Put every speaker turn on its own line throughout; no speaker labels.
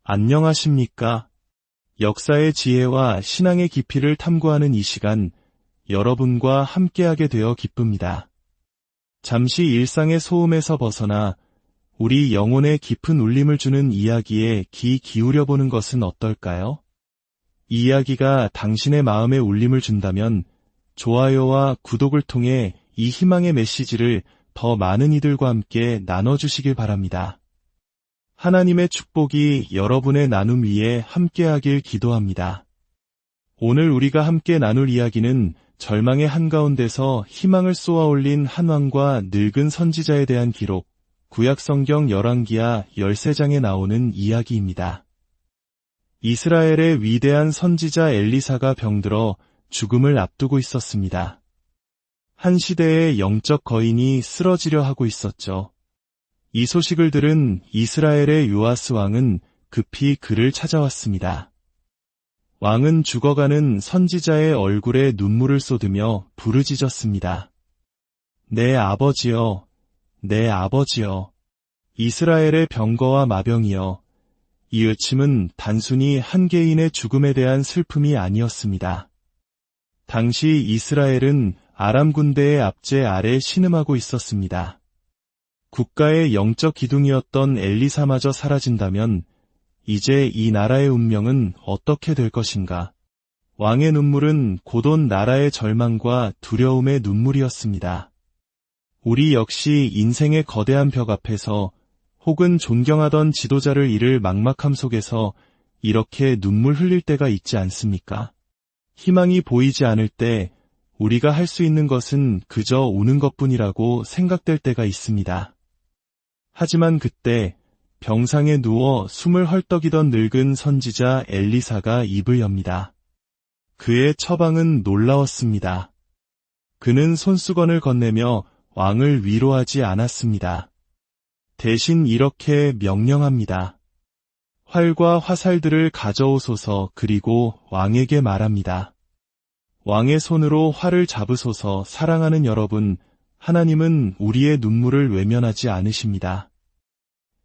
안녕하십니까? 역사의 지혜와 신앙의 깊이를 탐구하는 이 시간, 여러분과 함께하게 되어 기쁩니다. 잠시 일상의 소음에서 벗어나 우리 영혼에 깊은 울림을 주는 이야기에 귀 기울여보는 것은 어떨까요? 이 이야기가 당신의 마음에 울림을 준다면 좋아요와 구독을 통해 이 희망의 메시지를 더 많은 이들과 함께 나눠주시길 바랍니다. 하나님의 축복이 여러분의 나눔 위에 함께하길 기도합니다. 오늘 우리가 함께 나눌 이야기는 절망의 한가운데서 희망을 쏘아올린 한 왕과 늙은 선지자에 대한 기록, 구약성경 열왕기하 13장에 나오는 이야기입니다. 이스라엘의 위대한 선지자 엘리사가 병들어 죽음을 앞두고 있었습니다. 한 시대의 영적 거인이 쓰러지려 하고 있었죠. 이 소식을 들은 이스라엘의 요아스 왕은 급히 그를 찾아왔습니다. 왕은 죽어가는 선지자의 얼굴에 눈물을 쏟으며 부르짖었습니다. 내 아버지여, 내 아버지여, 이스라엘의 병거와 마병이여. 이 외침은 단순히 한 개인의 죽음에 대한 슬픔이 아니었습니다. 당시 이스라엘은 아람 군대의 압제 아래 신음하고 있었습니다. 국가의 영적 기둥이었던 엘리사마저 사라진다면 이제 이 나라의 운명은 어떻게 될 것인가? 왕의 눈물은 곧 온 나라의 절망과 두려움의 눈물이었습니다. 우리 역시 인생의 거대한 벽 앞에서 혹은 존경하던 지도자를 잃을 막막함 속에서 이렇게 눈물 흘릴 때가 있지 않습니까? 희망이 보이지 않을 때 우리가 할 수 있는 것은 그저 우는 것뿐이라고 생각될 때가 있습니다. 하지만 그때 병상에 누워 숨을 헐떡이던 늙은 선지자 엘리사가 입을 엽니다. 그의 처방은 놀라웠습니다. 그는 손수건을 건네며 왕을 위로하지 않았습니다. 대신 이렇게 명령합니다. 활과 화살들을 가져오소서. 그리고 왕에게 말합니다. 왕의 손으로 활을 잡으소서. 사랑하는 여러분, 하나님은 우리의 눈물을 외면하지 않으십니다.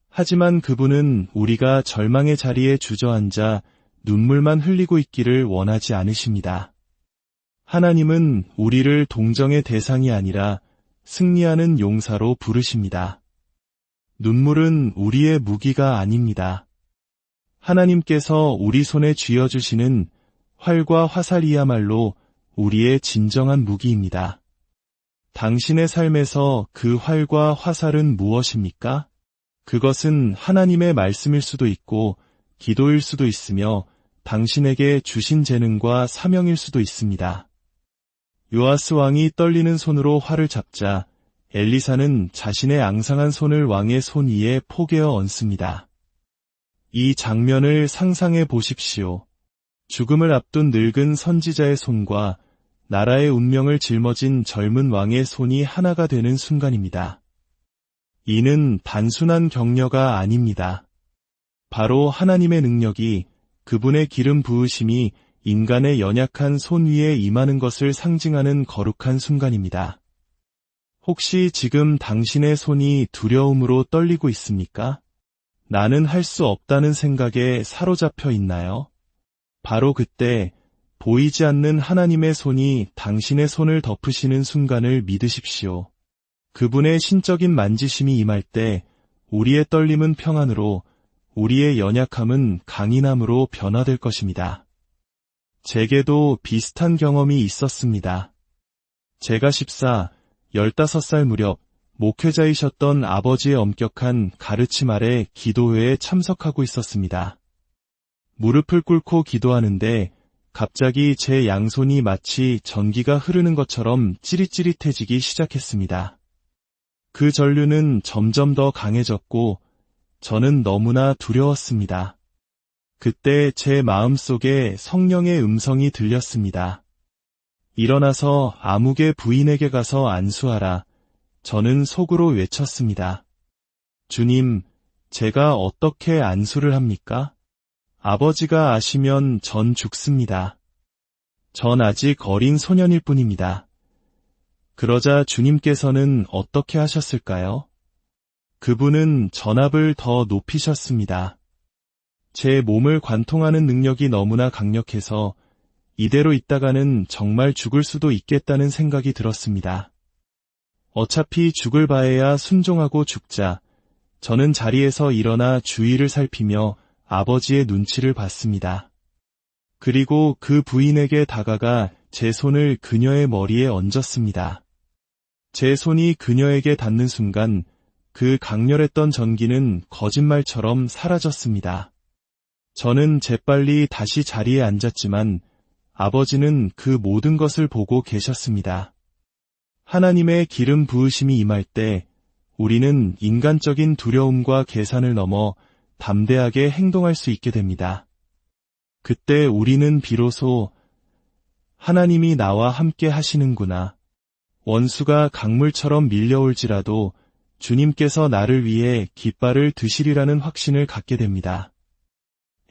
하지만 그분은 우리가 절망의 자리에 주저앉아 눈물만 흘리고 있기를 원하지 않으십니다. 하나님은 우리를 동정의 대상이 아니라 승리하는 용사로 부르십니다. 눈물은 우리의 무기가 아닙니다. 하나님께서 우리 손에 쥐어주시는 활과 화살이야말로 우리의 진정한 무기입니다. 당신의 삶에서 그 활과 화살은 무엇입니까? 그것은 하나님의 말씀일 수도 있고 기도일 수도 있으며 당신에게 주신 재능과 사명일 수도 있습니다. 요아스 왕이 떨리는 손으로 활을 잡자 엘리사는 자신의 앙상한 손을 왕의 손 위에 포개어 얹습니다. 이 장면을 상상해 보십시오. 죽음을 앞둔 늙은 선지자의 손과 나라의 운명을 짊어진 젊은 왕의 손이 하나가 되는 순간입니다. 이는 단순한 격려가 아닙니다. 바로 하나님의 능력이, 그분의 기름 부으심이 인간의 연약한 손 위에 임하는 것을 상징하는 거룩한 순간입니다. 혹시 지금 당신의 손이 두려움으로 떨리고 있습니까? 나는 할 수 없다는 생각에 사로잡혀 있나요? 바로 그때 보이지 않는 하나님의 손이 당신의 손을 덮으시는 순간을 믿으십시오. 그분의 신적인 만지심이 임할 때 우리의 떨림은 평안으로, 우리의 연약함은 강인함으로 변화될 것입니다. 제게도 비슷한 경험이 있었습니다. 제가 15살 무렵 목회자이셨던 아버지의 엄격한 가르침 아래 기도회에 참석하고 있었습니다. 무릎을 꿇고 기도하는데 갑자기 제 양손이 마치 전기가 흐르는 것처럼 찌릿찌릿해지기 시작했습니다. 그 전류는 점점 더 강해졌고 저는 너무나 두려웠습니다. 그때 제 마음속에 성령의 음성이 들렸습니다. 일어나서 아무개 부인에게 가서 안수하라. 저는 속으로 외쳤습니다. 주님, 제가 어떻게 안수를 합니까? 아버지가 아시면 전 죽습니다. 전 아직 어린 소년일 뿐입니다. 그러자 주님께서는 어떻게 하셨을까요? 그분은 전압을 더 높이셨습니다. 제 몸을 관통하는 능력이 너무나 강력해서 이대로 있다가는 정말 죽을 수도 있겠다는 생각이 들었습니다. 어차피 죽을 바에야 순종하고 죽자. 저는 자리에서 일어나 주위를 살피며 아버지의 눈치를 봤습니다. 그리고 그 부인에게 다가가 제 손을 그녀의 머리에 얹었습니다. 제 손이 그녀에게 닿는 순간 그 강렬했던 전기는 거짓말처럼 사라졌습니다. 저는 재빨리 다시 자리에 앉았지만 아버지는 그 모든 것을 보고 계셨습니다. 하나님의 기름 부으심이 임할 때 우리는 인간적인 두려움과 계산을 넘어 담대하게 행동할 수 있게 됩니다. 그때 우리는 비로소 하나님이 나와 함께 하시는구나. 원수가 강물처럼 밀려올지라도 주님께서 나를 위해 깃발을 드시리라는 확신을 갖게 됩니다.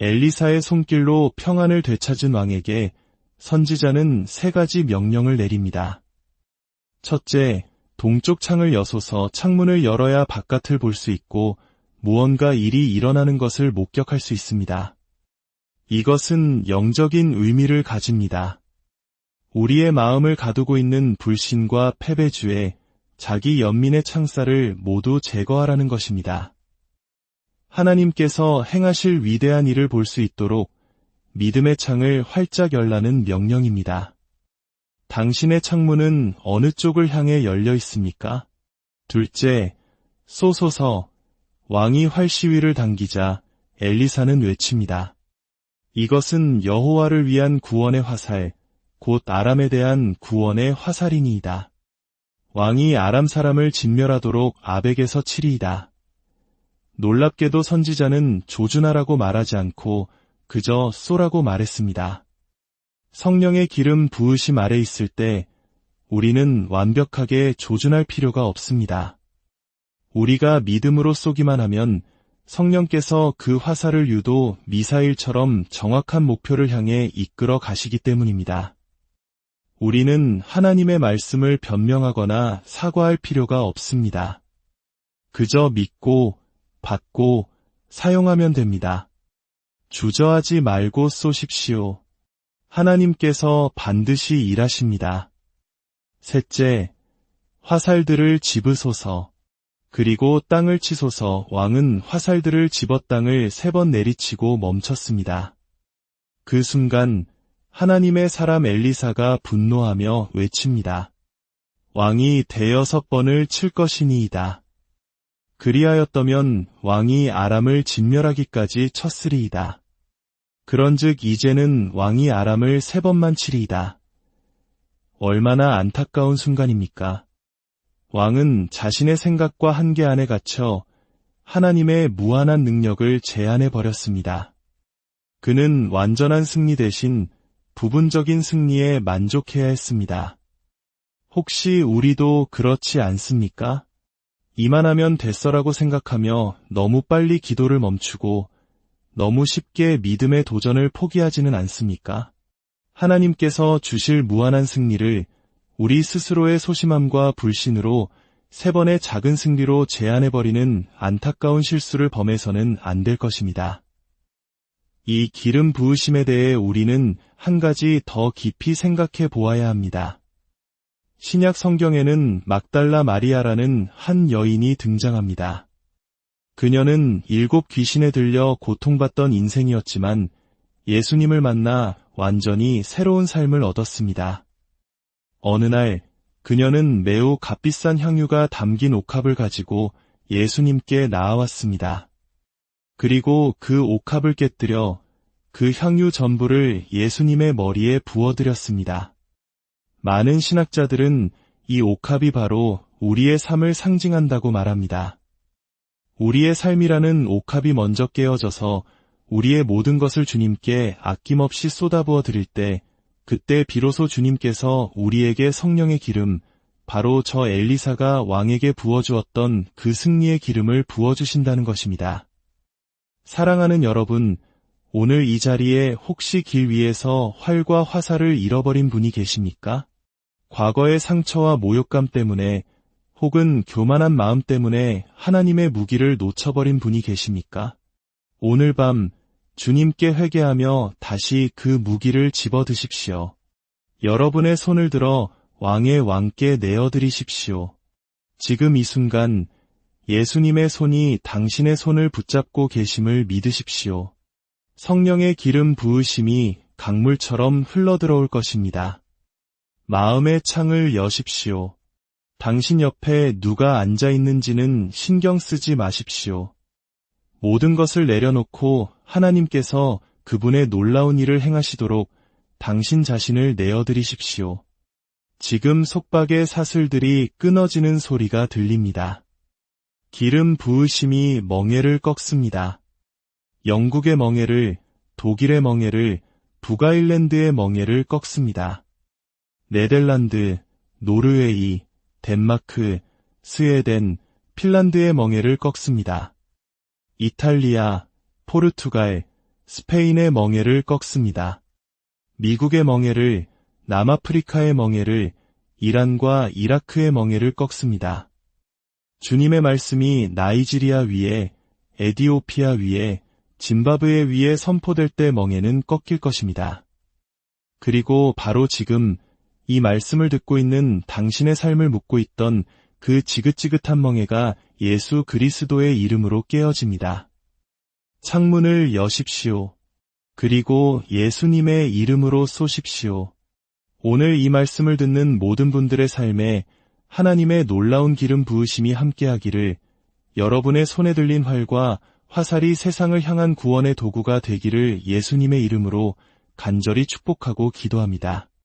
엘리사의 손길로 평안을 되찾은 왕에게 선지자는 3가지 명령을 내립니다. 첫째, 동쪽 창을 여소서. 창문을 열어야 바깥을 볼 수 있고 무언가 일이 일어나는 것을 목격할 수 있습니다. 이것은 영적인 의미를 가집니다. 우리의 마음을 가두고 있는 불신과 패배주의, 자기 연민의 창살을 모두 제거하라는 것입니다. 하나님께서 행하실 위대한 일을 볼 수 있도록 믿음의 창을 활짝 열라는 명령입니다. 당신의 창문은 어느 쪽을 향해 열려 있습니까? 둘째, 쏘소서. 왕이 활시위를 당기자 엘리사는 외칩니다. 이것은 여호와를 위한 구원의 화살, 곧 아람에 대한 구원의 화살이니이다. 왕이 아람 사람을 진멸하도록 아벡에서 치리이다. 놀랍게도 선지자는 조준하라고 말하지 않고 그저 쏘라고 말했습니다. 성령의 기름 부으심 아래 있을 때 우리는 완벽하게 조준할 필요가 없습니다. 우리가 믿음으로 쏘기만 하면 성령께서 그 화살을 유도 미사일처럼 정확한 목표를 향해 이끌어 가시기 때문입니다. 우리는 하나님의 말씀을 변명하거나 사과할 필요가 없습니다. 그저 믿고, 받고, 사용하면 됩니다. 주저하지 말고 쏘십시오. 하나님께서 반드시 일하십니다. 셋째, 화살들을 집으소서. 그리고 땅을 치소서. 왕은 화살들을 집어 땅을 3번 내리치고 멈췄습니다. 그 순간 하나님의 사람 엘리사가 분노하며 외칩니다. 왕이 6번을 칠 것이니이다. 그리하였더면 왕이 아람을 진멸하기까지 쳤으리이다. 그런즉 이제는 왕이 아람을 3번만 치리이다. 얼마나 안타까운 순간입니까? 왕은 자신의 생각과 한계 안에 갇혀 하나님의 무한한 능력을 제한해 버렸습니다. 그는 완전한 승리 대신 부분적인 승리에 만족해야 했습니다. 혹시 우리도 그렇지 않습니까? 이만하면 됐어라고 생각하며 너무 빨리 기도를 멈추고 너무 쉽게 믿음의 도전을 포기하지는 않습니까? 하나님께서 주실 무한한 승리를 우리 스스로의 소심함과 불신으로 3번의 작은 승리로 제한해버리는 안타까운 실수를 범해서는 안 될 것입니다. 이 기름 부으심에 대해 우리는 한 가지 더 깊이 생각해 보아야 합니다. 신약 성경에는 막달라 마리아라는 한 여인이 등장합니다. 그녀는 7 귀신에 들려 고통받던 인생이었지만 예수님을 만나 완전히 새로운 삶을 얻었습니다. 어느 날 그녀는 매우 값비싼 향유가 담긴 옥합을 가지고 예수님께 나아왔습니다. 그리고 그 옥합을 깨뜨려 그 향유 전부를 예수님의 머리에 부어드렸습니다. 많은 신학자들은 이 옥합이 바로 우리의 삶을 상징한다고 말합니다. 우리의 삶이라는 옥합이 먼저 깨어져서 우리의 모든 것을 주님께 아낌없이 쏟아부어 드릴 때 그때 비로소 주님께서 우리에게 성령의 기름, 바로 저 엘리사가 왕에게 부어주었던 그 승리의 기름을 부어주신다는 것입니다. 사랑하는 여러분, 오늘 이 자리에 혹시 길 위에서 활과 화살을 잃어버린 분이 계십니까? 과거의 상처와 모욕감 때문에 혹은 교만한 마음 때문에 하나님의 무기를 놓쳐버린 분이 계십니까? 오늘 밤 주님께 회개하며 다시 그 무기를 집어 드십시오. 여러분의 손을 들어 왕의 왕께 내어드리십시오. 지금 이 순간 예수님의 손이 당신의 손을 붙잡고 계심을 믿으십시오. 성령의 기름 부으심이 강물처럼 흘러들어올 것입니다. 마음의 창을 여십시오. 당신 옆에 누가 앉아 있는지는 신경 쓰지 마십시오. 모든 것을 내려놓고 하나님께서 그분의 놀라운 일을 행하시도록 당신 자신을 내어드리십시오. 지금 속박의 사슬들이 끊어지는 소리가 들립니다. 기름 부으심이 멍에를 꺾습니다. 영국의 멍에를, 독일의 멍에를, 북아일랜드의 멍에를 꺾습니다. 네덜란드, 노르웨이, 덴마크, 스웨덴, 핀란드의 멍에를 꺾습니다. 이탈리아, 포르투갈, 스페인의 멍에를 꺾습니다. 미국의 멍에를, 남아프리카의 멍에를, 이란과 이라크의 멍에를 꺾습니다. 주님의 말씀이 나이지리아 위에, 에디오피아 위에, 짐바브웨 위에 선포될 때 멍에는 꺾일 것입니다. 그리고 바로 지금 이 말씀을 듣고 있는 당신의 삶을 묻고 있던 그 지긋지긋한 멍에가 예수 그리스도의 이름으로 깨어집니다. 창문을 여십시오. 그리고 예수님의 이름으로 쏘십시오. 오늘 이 말씀을 듣는 모든 분들의 삶에 하나님의 놀라운 기름 부으심이 함께하기를, 여러분의 손에 들린 활과 화살이 세상을 향한 구원의 도구가 되기를 예수님의 이름으로 간절히 축복하고 기도합니다.